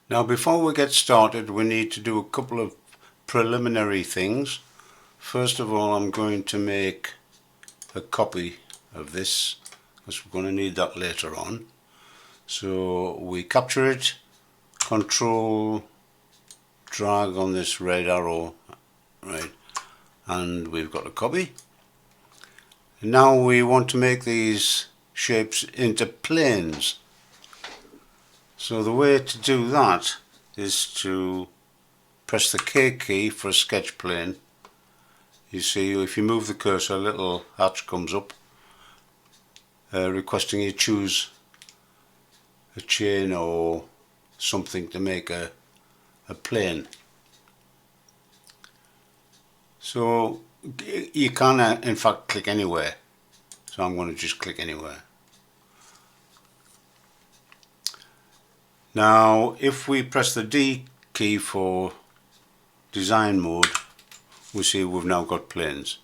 Now before we get started, we need to do a couple of preliminary things. First of all, I'm going to make a copy of this because we're going to need that later on. So we capture it, control drag on this red arrow, right, and we've got a copy. Now we want to make these shapes into planes. So the way to do that is to press the K key for a sketch plane. You see, if you move the cursor, a little hatch comes up requesting you choose a chain or something to make a plane. So you can in fact click anywhere. So I'm going to just click anywhere. Now if we press the D key for design mode, we see we've now got planes.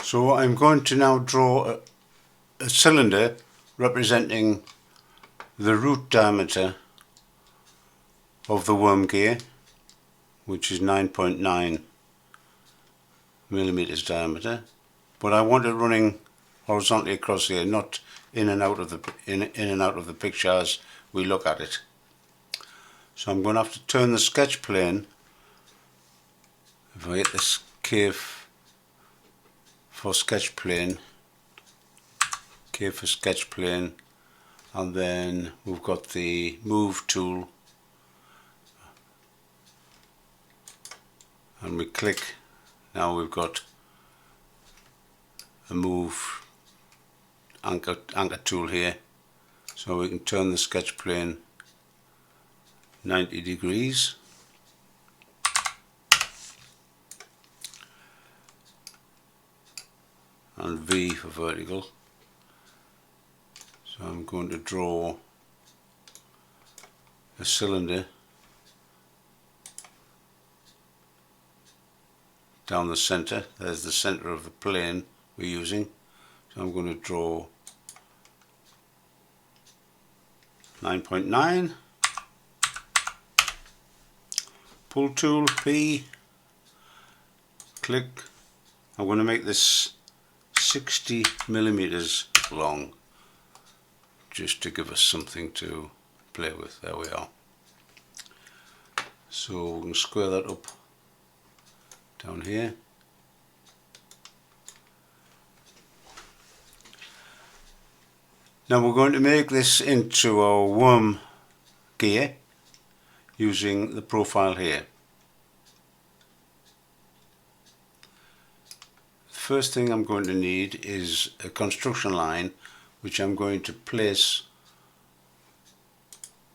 So I'm going to now draw a cylinder representing the root diameter of the worm gear, which is 9.9 millimeters diameter, but I want it running horizontally across here, not in and out of the picture as we look at it. So I'm going to have to turn the sketch plane. If I hit this K for sketch plane, K for sketch plane, and then we've got the move tool, and we click. Now we've got a move anchor tool here, so we can turn the sketch plane 90 degrees. And V for vertical. So I'm going to draw a cylinder down the center. There's the center of the plane we're using. So I'm going to draw 9.9. Pull tool P. Click. I'm going to make this 60 millimeters long, just to give us something to play with. There we are. So we can square that up down here. Now we're going to make this into our worm gear using the profile here. First thing I'm going to need is a construction line, which I'm going to place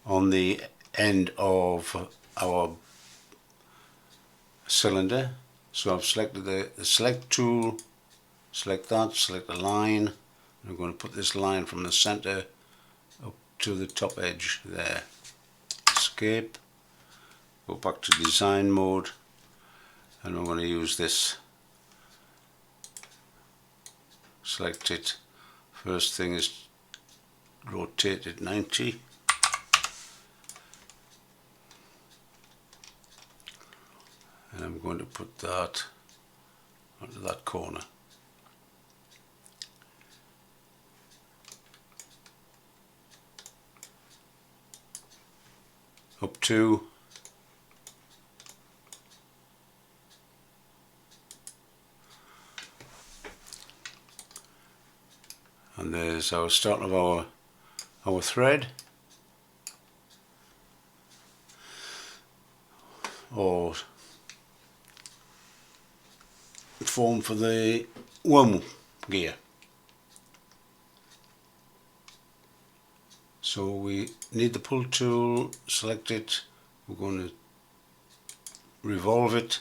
on the end of our cylinder. So I've selected the select tool, select that, select a line. I'm going to put this line from the center up to the top edge there. Escape, go back to design mode, and I'm going to use this. Select it. First thing is rotate it 90. And I'm going to put that onto that corner. Up to and there's our start of our thread, or form for the worm gear. So we need the pull tool, select it, we're going to revolve it.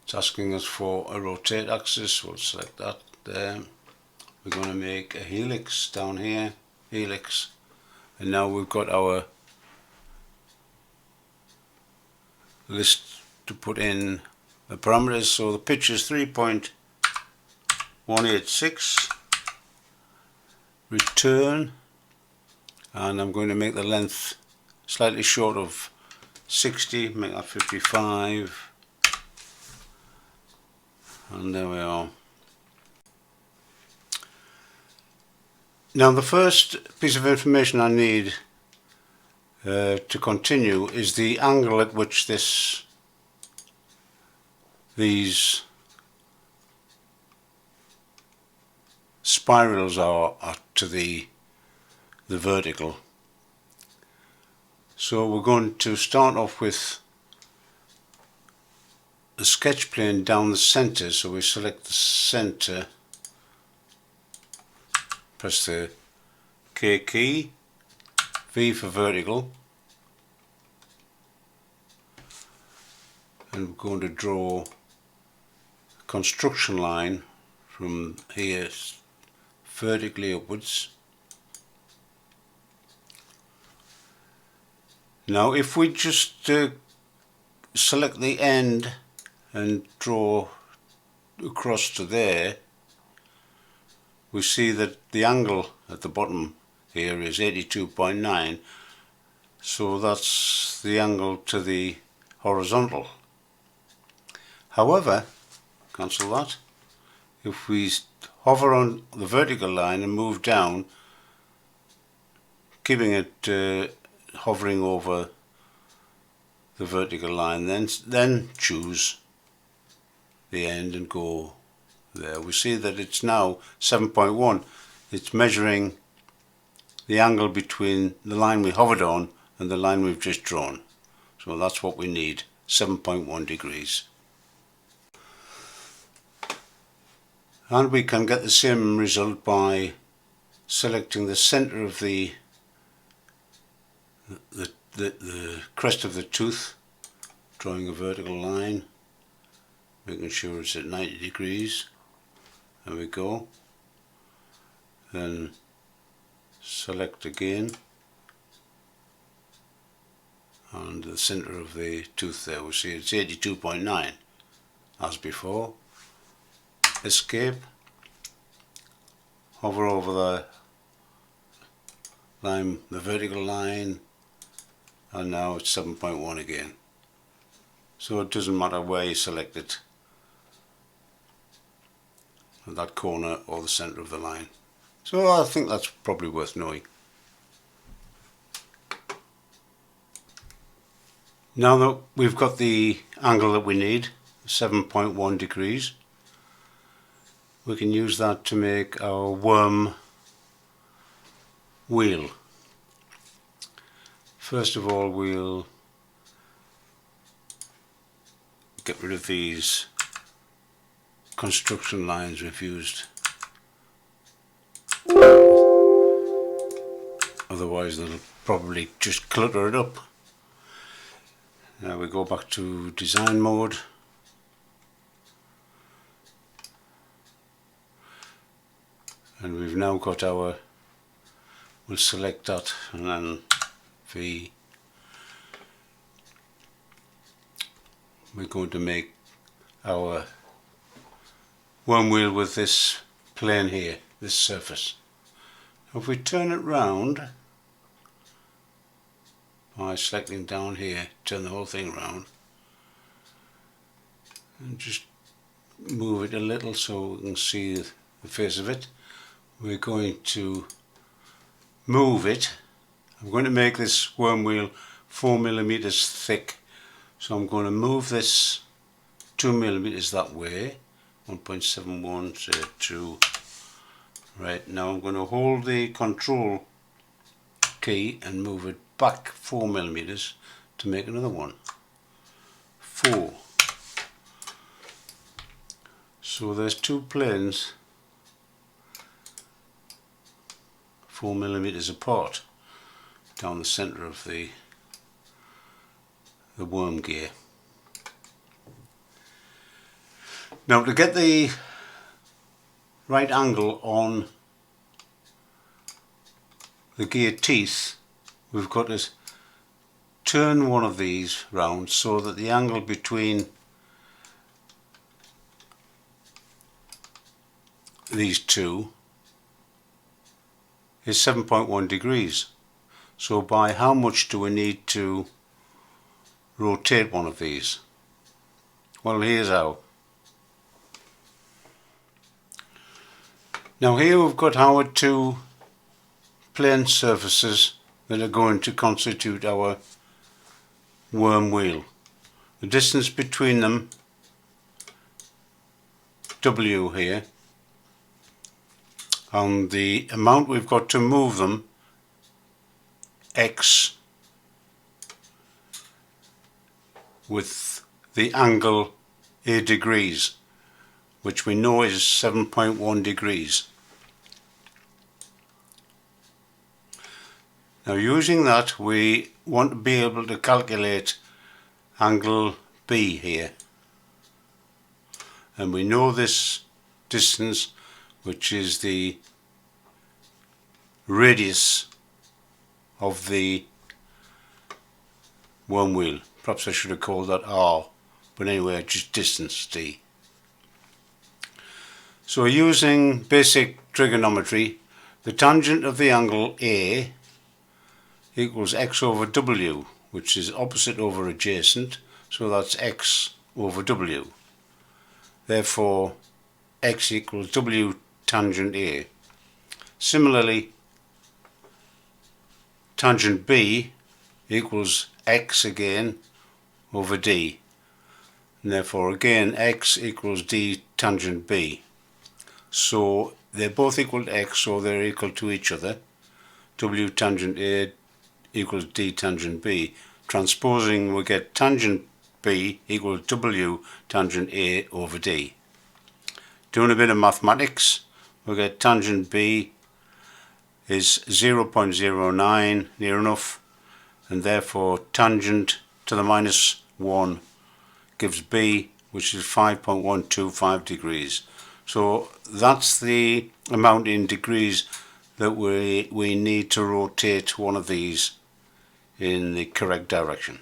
It's asking us for a rotate axis, we'll select that there. We're going to make a helix down here, helix, and now we've got our list to put in the parameters. So the pitch is 3.186, return, and I'm going to make the length slightly short of 60, make that 55, and there we are. Now the first piece of information I need to continue is the angle at which these spirals are to the vertical. So we're going to start off with the sketch plane down the center, so we select the center, press the K key, V for vertical, and we're going to draw a construction line from here vertically upwards. Now if we just select the end and draw across to there, we see that the angle at the bottom here is 82.9, so that's the angle to the horizontal. However, cancel that. If we hover on the vertical line and move down, keeping it hovering over the vertical line, then choose the end and go there, we see that it's now 7.1. It's measuring the angle between the line we hovered on and the line we've just drawn. So that's what we need, 7.1 degrees. And we can get the same result by selecting the center of the crest of the tooth, drawing a vertical line, making sure it's at 90 degrees. There we go. Then select again, and the center of the tooth there, we see it's 82.9 as before. Escape, hover over the line, the vertical line, and now it's 7.1 again. So it doesn't matter where you select it, at that corner or the center of the line. So I think that's probably worth knowing. Now that we've got the angle that we need, 7.1 degrees, we can use that to make our worm wheel. First of all, we'll get rid of these construction lines we've used, otherwise they'll probably just clutter it up. Now we go back to design mode, and we've now got our, we'll select that and then V. We're going to make our worm wheel with this plane here, this surface. If we turn it round by selecting down here, turn the whole thing round and just move it a little so we can see the face of it. We're going to move it. I'm going to make this worm wheel 4 millimeters thick, so I'm going to move this 2 millimeters that way, 1.71 to 2. Right, now I'm going to hold the control key and move it back 4 millimeters to make another one. 4. So there's two planes 4 millimeters apart down the center of the worm gear. Now to get the right angle on the gear teeth, we've got to turn one of these round so that the angle between these two is 7.1 degrees. So by how much do we need to rotate one of these? Well, here's how. Now here we've got our two plane surfaces that are going to constitute our worm wheel. The distance between them, W here, and the amount we've got to move them, X, with the angle 8 degrees, which we know is 7.1 degrees. Now using that, we want to be able to calculate angle B here, and we know this distance, which is the radius of the worm wheel. Perhaps I should have called that R, but anyway, just distance D. So using basic trigonometry, the tangent of the angle A equals x over w, which is opposite over adjacent, so that's x over w. Therefore, x equals w tangent A. Similarly, tangent B equals x again over d, and therefore again x equals d tangent B. So they're both equal to x, so they're equal to each other. W tangent A equals d tangent B. Transposing, we get tangent B equals W tangent A over D. Doing a bit of mathematics, we get tangent B is 0.09, near enough, and therefore tangent to the minus 1 gives B, which is 5.125 degrees. So that's the amount in degrees that we need to rotate one of these in the correct direction.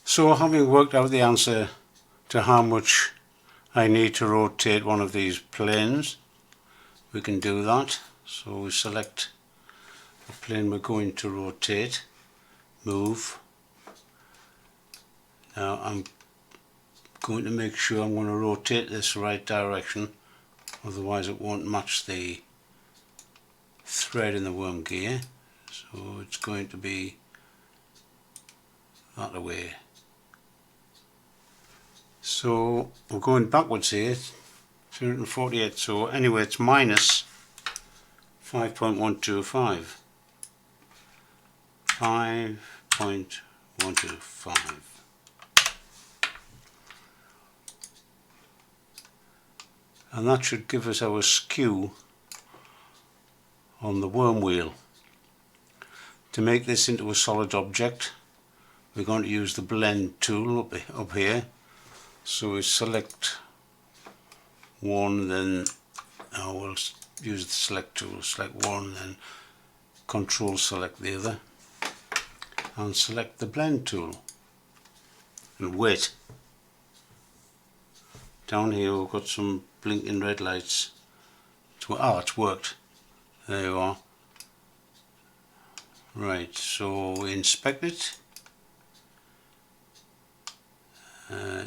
So having worked out the answer to how much I need to rotate one of these planes, we can do that. So we select the plane we're going to rotate, move. Now I'm going to make sure I'm going to rotate this right direction, otherwise it won't match the thread in the worm gear. So it's going to be that way. So we're going backwards here, 248, so anyway it's minus 5.125. 5.125. And that should give us our skew on the worm wheel. To make this into a solid object, we're going to use the blend tool up here. So we select one, then we'll use the select tool, select one, then control select the other, and select the blend tool and wait. Down here we've got some blinking red lights. It's worked. There you are. Right, so we inspect it.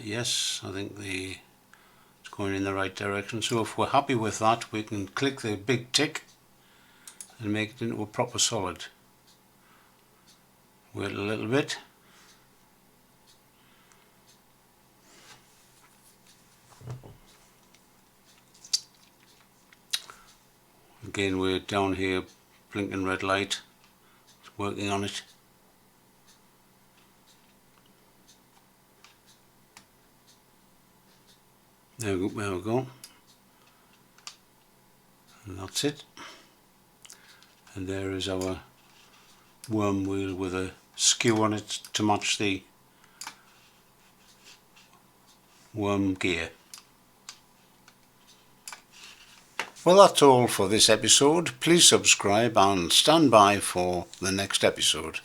Yes, I think it's going in the right direction. So if we're happy with that, we can click the big tick and make it into a proper solid. Wait a little bit. Again, we're down here, blinking red light. It's working on it. There we go. And that's it. And there is our worm wheel with a skew on it to match the worm gear. Well, that's all for this episode. Please subscribe and stand by for the next episode.